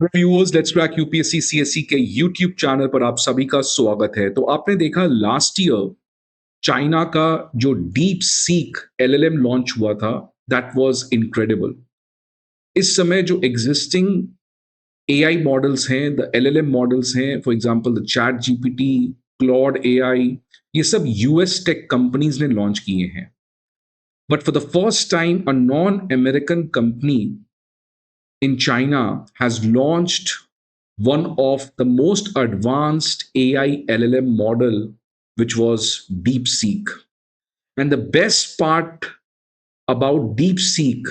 Viewers, let's crack UPSC CSC के YouTube channel पर आप सभी का स्वागत है। तो आपने देखा लास्ट ईयर चाइना का जो डीप सीक एलएलएम लॉन्च हुआ था, दैट वाज इनक्रेडिबल। इस समय जो एग्जिस्टिंग एआई मॉडल्स हैं, द एलएलएम मॉडल्स हैं, for example the chat GPT, Claude AI, ये सब यूएस टेक कंपनीज ने लॉन्च किए हैं। But for the first time a non American company in China has launched one of the most advanced AI LLM model, which was DeepSeek. And the best part about DeepSeek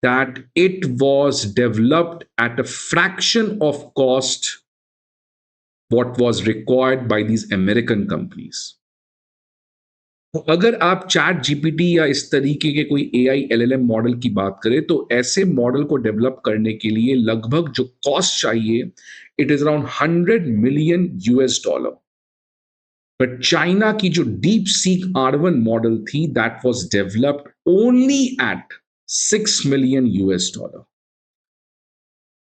that it was developed at a fraction of cost what was required by these American companies. तो अगर आप chat GPT या इस तरीके के कोई AI LLM model की बात करें तो ऐसे मॉडल को डेवलप करने के लिए लगभग जो कॉस्ट चाहिए it is around 100 million US dollar. But China की जो डीप सीक R1 मॉडल थी that was developed only at 6 million US dollar.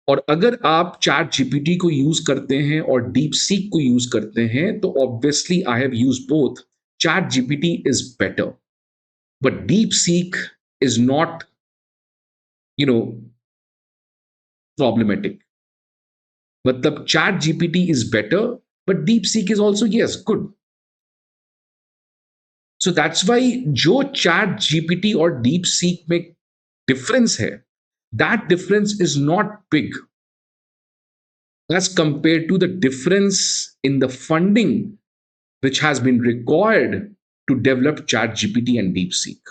और अगर आप चैट जीपीटी को यूज करते हैं और डीप सीक को यूज करते हैं तो obviously I have use both. Chat GPT is better, but DeepSeek is not, you know, problematic. मतलब chat GPT is better, but DeepSeek is also, yes, good. So that's why जो chat GPT और DeepSeek में difference है, that difference is not big as compared to the difference in the funding which has been required to develop chat GPT and DeepSeek.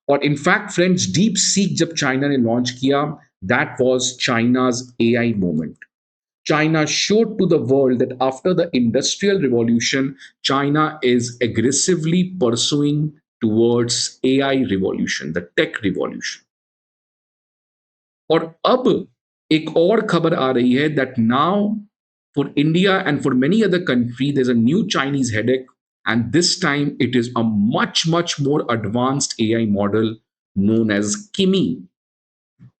और in fact friends, deep seek जब China ने launch किया that was China's AI movement. China showed to the world that after the industrial revolution, China is aggressively pursuing towards AI revolution, the tech revolution. और अब एक और खबर आ रही है that now for India and for many other countries, there's a new Chinese headache, and this time it is a much more advanced AI model known as Kimi.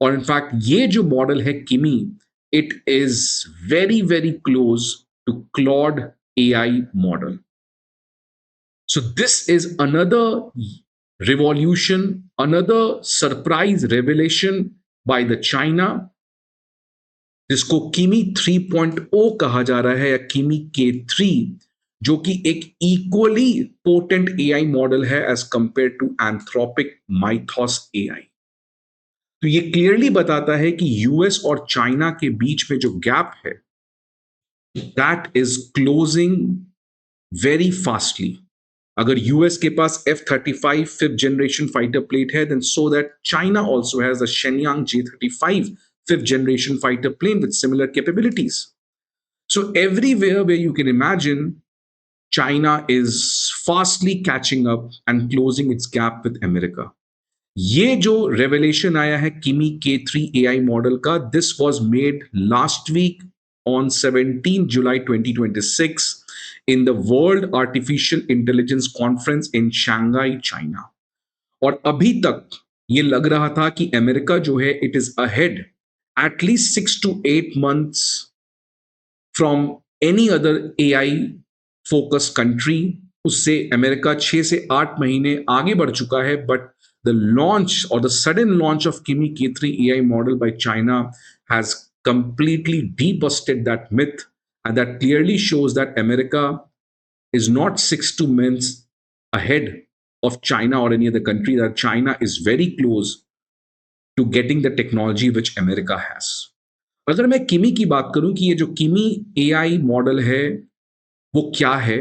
और in fact ये जो मॉडल है Kimi, it is very close to Claude AI model. So this is another revolution, another surprise revelation by the China, जिसको Kimi 3.0 कहा जा रहा है या किमी K3, जो कि एक इक्वली पोटेंट एआई मॉडल है as compare to Anthropic Mythos AI. तो ये क्लियरली बताता है कि यूएस और चाइना के बीच में जो गैप है that is closing very fastly. अगर यूएस के पास F-35 fifth generation fighter plane है, then so that China also has the Shenyang J-35 fifth generation fighter plane with similar capabilities. So everywhere where you can imagine, China is fastly catching up and closing its gap with America. ये जो revelation आया है Kimi K3 AI model का, this was made last week on 17 July 2026 in the world artificial intelligence conference in Shanghai, China. और अभी तक ये लग रहा था कि अमेरिका जो है it is ahead at least 6 to 8 months from any other AI focus country. उससे अमेरिका 6 से 8 महीने आगे बढ़ चुका है, but the launch or the sudden launch of Kimi K3 AI model by China has completely debusted that myth, and that clearly shows that America is not 6 to months ahead of China or any other country, that China is very close to getting the technology which America has. अगर मैं किमी की बात करूं कि ये जो किमी AI मॉडल है वो क्या है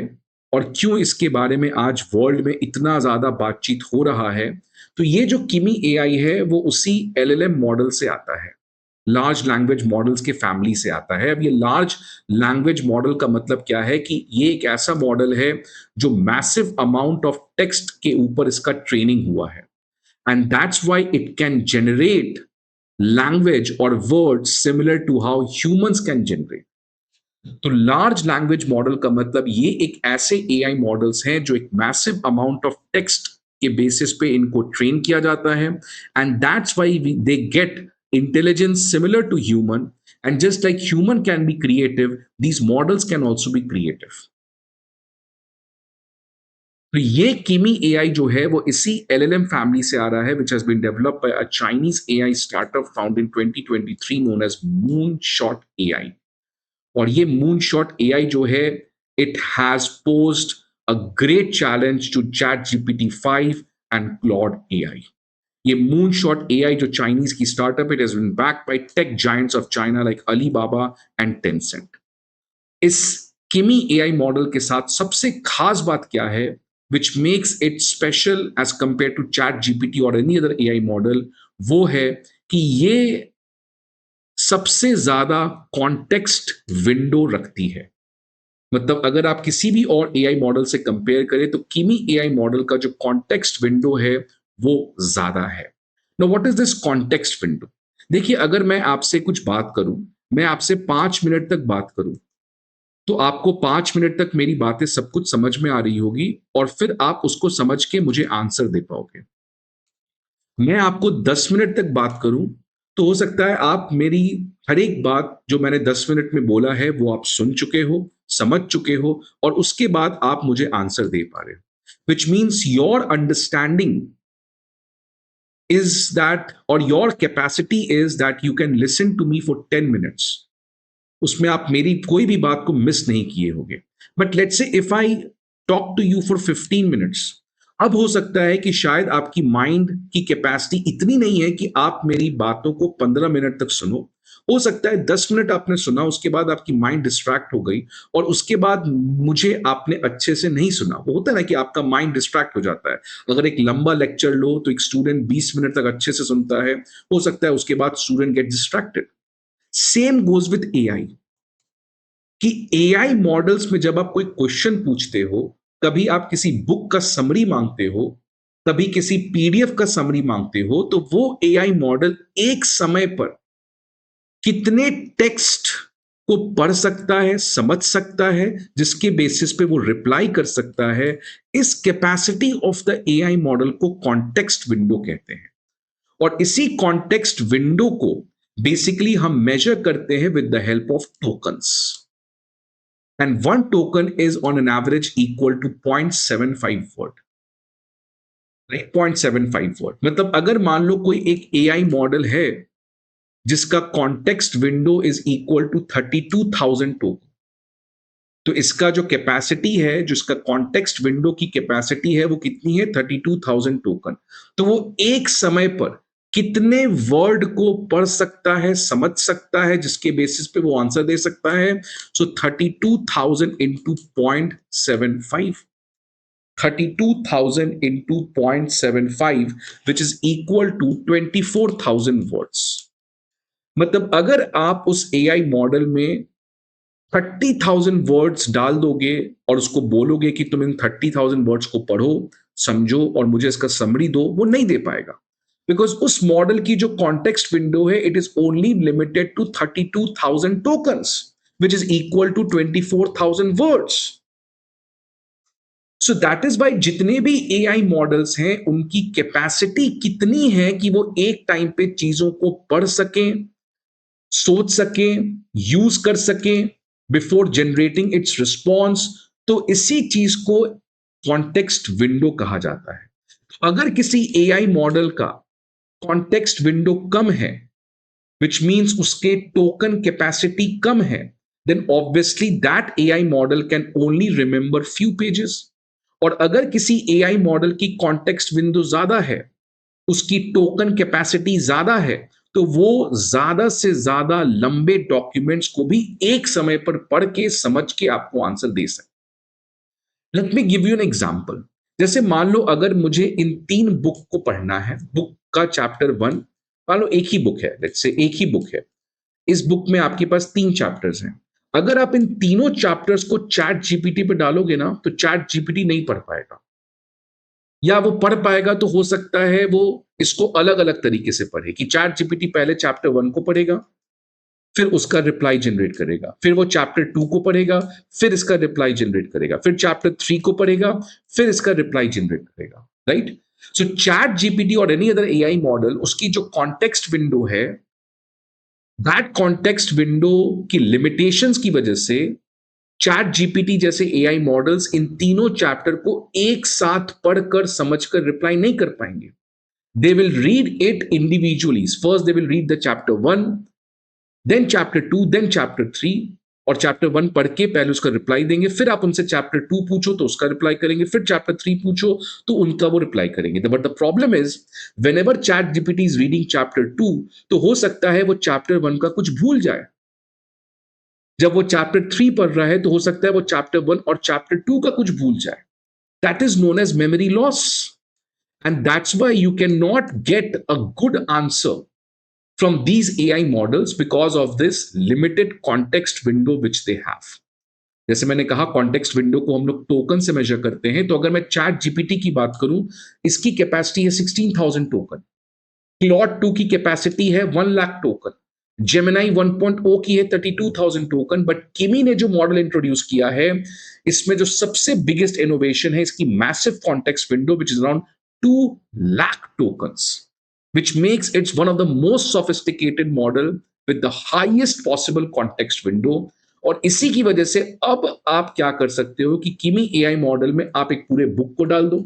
और क्यों इसके बारे में आज वर्ल्ड में इतना ज्यादा बातचीत हो रहा है, तो ये जो किमी एआई है वो उसी एलएलएम मॉडल से आता है, लार्ज लैंग्वेज मॉडल्स के फैमिली से आता है। अब ये लार्ज लैंग्वेज मॉडल का मतलब क्या है कि ये एक ऐसा मॉडल है जो मैसिव अमाउंट ऑफ टेक्स्ट के ऊपर इसका ट्रेनिंग हुआ है, and that's why it can generate language और words similar to how humans can generate. तो लार्ज लैंग्वेज मॉडल का मतलब ये एक ऐसे एआई मॉडल्स हैं जो एक मैसिव अमाउंट ऑफ टेक्स्ट के बेसिस पे इनको ट्रेन किया जाता है, and that's why they get intelligence similar to human, And just like human can be creative, these models can also be creative. तो ये किमी एआई जो है वो इसी एलएलएम फैमिली से आ रहा है, which has been developed by a Chinese AI startup found in 2023 known as Moonshot AI. और ये Moonshot AI जो है, it has posed a great challenge to ChatGPT 5 and Claude AI. ये Moonshot AI जो Chinese की startup, it has been backed by tech giants of China like Alibaba and Tencent. इस किमी AI model के साथ सबसे खास बात क्या है, which makes it special as compared to chat gpt or any other AI model, वो है कि ये सबसे ज्यादा कॉन्टेक्स्ट विंडो रखती है. मतलब अगर आप किसी भी और एआई मॉडल से कंपेयर करें तो किमी एआई मॉडल का जो कॉन्टेक्स्ट विंडो है वो ज्यादा है. Know what is this context window? देखिए, अगर मैं आपसे कुछ बात करूं, मैं आपसे 5 मिनट तक बात करूं, तो आपको 5 मिनट तक मेरी बातें सब कुछ समझ में आ रही होगी और फिर आप उसको समझ के मुझे आंसर दे पाओगे. मैं आपको 10 मिनट तक बात करूं, तो हो सकता है आप मेरी हर एक बात जो मैंने 10 मिनट में बोला है वो आप सुन चुके हो, समझ चुके हो, और उसके बाद आप मुझे आंसर दे पा रहे हो. Which means your understanding is that, or your capacity is that you can listen to me for 10 minutes. उसमें आप मेरी कोई भी बात को मिस नहीं किए होंगे. But let's say if I talk to you for 15 minutes, अब हो सकता है कि शायद आपकी माइंड की कैपेसिटी इतनी नहीं है कि आप मेरी बातों को 15 मिनट तक सुनो. हो सकता है 10 मिनट आपने सुना, उसके बाद आपकी माइंड डिस्ट्रैक्ट हो गई और उसके बाद मुझे आपने अच्छे से नहीं सुना. वो होता है ना कि आपका माइंड डिस्ट्रैक्ट हो जाता है. अगर एक लंबा लेक्चर लो तो एक स्टूडेंट 20 मिनट तक अच्छे से सुनता है, हो सकता है उसके बाद student get distracted. Same goes with AI, कि एआई मॉडल्स में जब आप कोई क्वेश्चन पूछते हो, कभी आप किसी बुक का समरी मांगते हो, कभी किसी पीडीएफ का समरी मांगते हो, तो वो एआई मॉडल एक समय पर कितने टेक्स्ट को पढ़ सकता है, समझ सकता है, जिसके बेसिस पे वो रिप्लाई कर सकता है. इस capacity of the AI model को कॉन्टेक्स्ट विंडो कहते हैं. और इसी कॉन्टेक्स्ट विंडो को बेसिकली हम मेजर करते हैं with the help of tokens. And one token is on an average equal to 0.75 word. Right? 0.75 word. मतलब अगर मान लो कोई एक AI मॉडल है जिसका context window is equal to 32,000 token, तो इसका जो कैपेसिटी है, जिसका कॉन्टेक्स्ट विंडो की कैपेसिटी है, वो कितनी है? 32,000 टोकन. तो वो एक समय पर कितने वर्ड को पढ़ सकता है, समझ सकता है, जिसके बेसिस पे वो आंसर दे सकता है. So 32,000 into 0.75, 32,000 into 0.75 which is equal to 24,000 words. मतलब अगर आप उस एआई मॉडल में 30,000 वर्ड्स डाल दोगे और उसको बोलोगे कि तुम इन 30,000 वर्ड्स को पढ़ो, समझो और मुझे इसका समरी दो, वो नहीं दे पाएगा. बिकॉज उस मॉडल की जो कॉन्टेक्स्ट विंडो है, it is only limited to 32,000 tokens which is equal to 24,000 words. So that is why जितने भी एआई मॉडल्स हैं, उनकी कैपेसिटी कितनी है कि वो एक टाइम पे चीजों को पढ़ सकें, सोच सकें, यूज कर सकें बिफोर जनरेटिंग इट्स रिस्पॉन्स. तो इसी चीज को कॉन्टेक्स्ट विंडो कहा जाता है. अगर किसी एआई मॉडल का कॉन्टेक्स्ट विंडो कम है, विच मीन्स उसके टोकन कैपेसिटी कम है, then obviously that AI model can only remember few pages. और अगर किसी एआई मॉडल की कॉन्टेक्स्ट विंडो ज्यादा है, उसकी टोकन कैपेसिटी ज्यादा है, तो वो ज्यादा से ज्यादा लंबे डॉक्यूमेंट्स को भी एक समय पर पढ़ के समझ के आपको आंसर दे सकते. Let me give you an example. जैसे मान लो अगर मुझे इन 3 बुक को पढ़ना है, बुक का चैप्टर 1, मान लो एक ही बुक है, लेट्स से एक ही बुक है. इस बुक में आपके पास 3 चैप्टर्स हैं. अगर आप इन तीनों चैप्टर्स को चैट जीपीटी पे डालोगे ना, तो चैट जीपीटी नहीं पढ़ पाएगा, या वो पढ़ पाएगा तो हो सकता है वो इसको अलग अलग तरीके से पढ़े. कि चैट जीपीटी पहले चैप्टर 1 को पढ़ेगा, फिर उसका रिप्लाई जनरेट करेगा, फिर वो चैप्टर 2 को पढ़ेगा, फिर इसका रिप्लाई जनरेट करेगा, फिर चैप्टर 3 को पढ़ेगा, फिर इसका रिप्लाई जनरेट करेगा. राइट? सो चैट जीपीटी और एनी अदर एआई मॉडल, उसकी जो कॉन्टेक्स्ट विंडो है, दैट कॉन्टेक्स्ट विंडो की लिमिटेशंस की वजह से चैट जीपीटी जैसे एआई मॉडल्स इन तीनों चैप्टर को एक साथ पढ़कर समझकर रिप्लाई नहीं कर पाएंगे. They will read it individually. First, they will read the chapter 1, then chapter 2, then chapter 3. और चैप्टर 1 पढ़ के पहले उसका रिप्लाई देंगे, फिर आप उनसे चैप्टर 2 पूछो तो उसका रिप्लाई करेंगे, फिर चैप्टर 3 पूछो तो उनका वो रिप्लाई करेंगे. But the problem is when ever chat GPT is reading chapter 2, तो हो सकता है वो चैप्टर 1 का कुछ भूल जाए. जब वो चैप्टर 3 पढ़ रहा है तो हो सकता है वो चैप्टर 1 और चैप्टर 2 का कुछ भूल जाए. That is known as memory loss. And that's why you cannot get a good answer from these AI models because of this limited context window which they have. जैसे मैंने कहा कॉन्टेक्स्ट विंडो को हम लोग टोकन से major करते हैं. तो अगर मैं चैट जीपीटी की बात करूं, इसकी कैपेसिटी है 16,000 टोकन. क्लॉड 2 की कैपेसिटी है 1 लाख टोकन. जेमिनाई 1.0 की है 32,000 टोकन. बट किमी ने जो मॉडल इंट्रोड्यूस किया है, इसमें जो सबसे बिगेस्ट इनोवेशन है इसकी massive context window which is around 2 lakh tokens, which makes it one of the most sophisticated model with the highest possible context window. और इसी की वजह से अब आप क्या कर सकते हो कि किमी एआई मॉडल में आप एक पूरे बुक को डाल दो,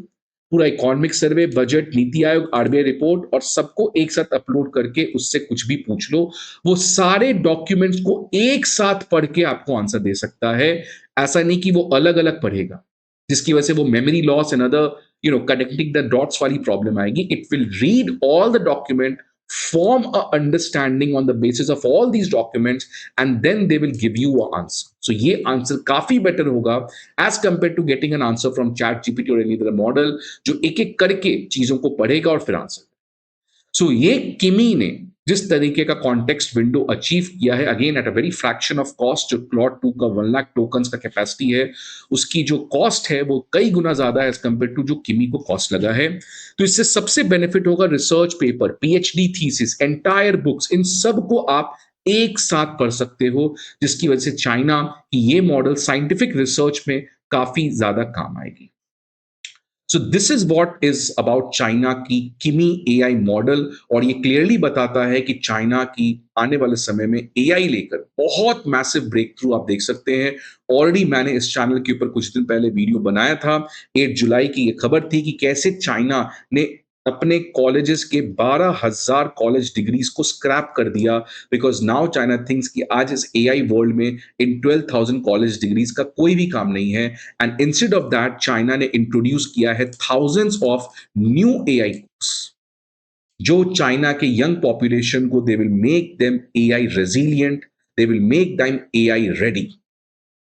पूरा economic survey, budget, NITI Aayog, RBI report, और सबको एक साथ अपलोड करके उससे कुछ भी पूछ लो, वो सारे डॉक्यूमेंट्स को एक साथ पढ़ के आपको आंसर दे सकता है. ऐसा नहीं कि वो अलग अलग पढ़ेगा, जिसकी वजह से वो memory loss and other connecting the dots वाली प्रॉब्लम आएगी. It will read all the document, form a understanding on the basis of all these documents, and then they will give you an answer. So ये answer काफी better होगा as compared to getting an answer from ChatGPT or any other model जो एक एक करके चीजों को पढ़ेगा और फिर आंसर. सो ये किमी ने जिस तरीके का कॉन्टेक्स्ट विंडो अचीव किया है, again at a very fraction of cost, जो क्लॉड 2 का 1 लाख टोकन्स का कैपेसिटी है, उसकी जो कॉस्ट है वो कई गुना ज्यादा है एज कंपेयर टू जो किमी को कॉस्ट लगा है. तो इससे सबसे बेनिफिट होगा research paper, PhD thesis, entire books, इन सब को आप एक साथ पढ़ सकते हो, जिसकी वजह से चाइना की ये मॉडल साइंटिफिक रिसर्च में काफी ज्यादा काम आएगी. सो this is what is about China की किमी एआई मॉडल. और ये क्लियरली बताता है कि चाइना की आने वाले समय में एआई लेकर बहुत मैसिव ब्रेक थ्रू आप देख सकते हैं. ऑलरेडी मैंने इस चैनल के ऊपर कुछ दिन पहले वीडियो बनाया था. 8 जुलाई की ये खबर थी कि कैसे चाइना ने अपने कॉलेजेस के 12,000 कॉलेज डिग्रीज को स्क्रैप कर दिया, बिकॉज नाउ चाइना थिंक्स कि आज इस एआई वर्ल्ड में इन 12,000 कॉलेज डिग्रीज का कोई भी काम नहीं है. And instead of that China ने इंट्रोड्यूस किया है thousands of new AI course, जो चाइना के यंग पॉपुलेशन को they will make them AI resilient, they will make them AI ready.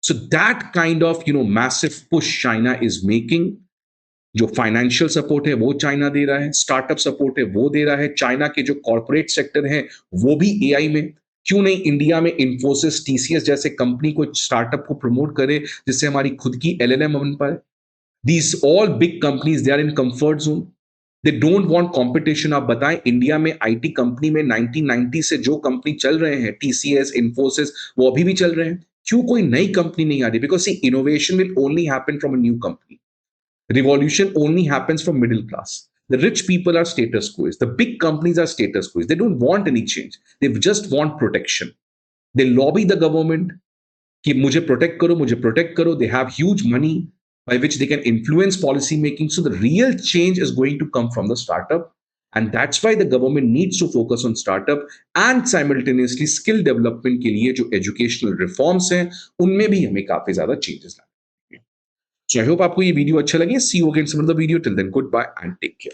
So that kind of massive push China is making. जो financial support है वो China दे रहा है, startup support है वो दे रहा है. चाइना के जो कॉर्पोरेट सेक्टर है वो भी एआई में. क्यों नहीं इंडिया में इन्फोसिस, टीसीएस जैसे कंपनी को, स्टार्टअप को प्रमोट करे जिससे हमारी खुद की एलएलएम बन पाए. These all big companies they are in comfort zone, they don't want competition. आप बताएं इंडिया में आईटी कंपनी में 1990 से जो कंपनी चल रहे हैं, टीसीएस, इन्फोसिस, वो अभी भी चल रहे हैं. क्यों कोई नई कंपनी नहीं आ रही? Because see innovation will only happen from a new company. Revolution only happens from middle class. The rich people are status quos. The big companies are status quos. They don't want any change. They just want protection. They lobby the government कि मुझे protect करो, मुझे protect करो. They have huge money by which they can influence policy making. So the real change is going to come from the startup. And that's why the government needs to focus on startup and simultaneously skill development के लिए जो educational reforms हैं, उनमें भी हमें काफी ज्यादा changes लाने. So I hope आपको ये वीडियो अच्छा लगे. See you again in another video. Till then, goodbye and take care.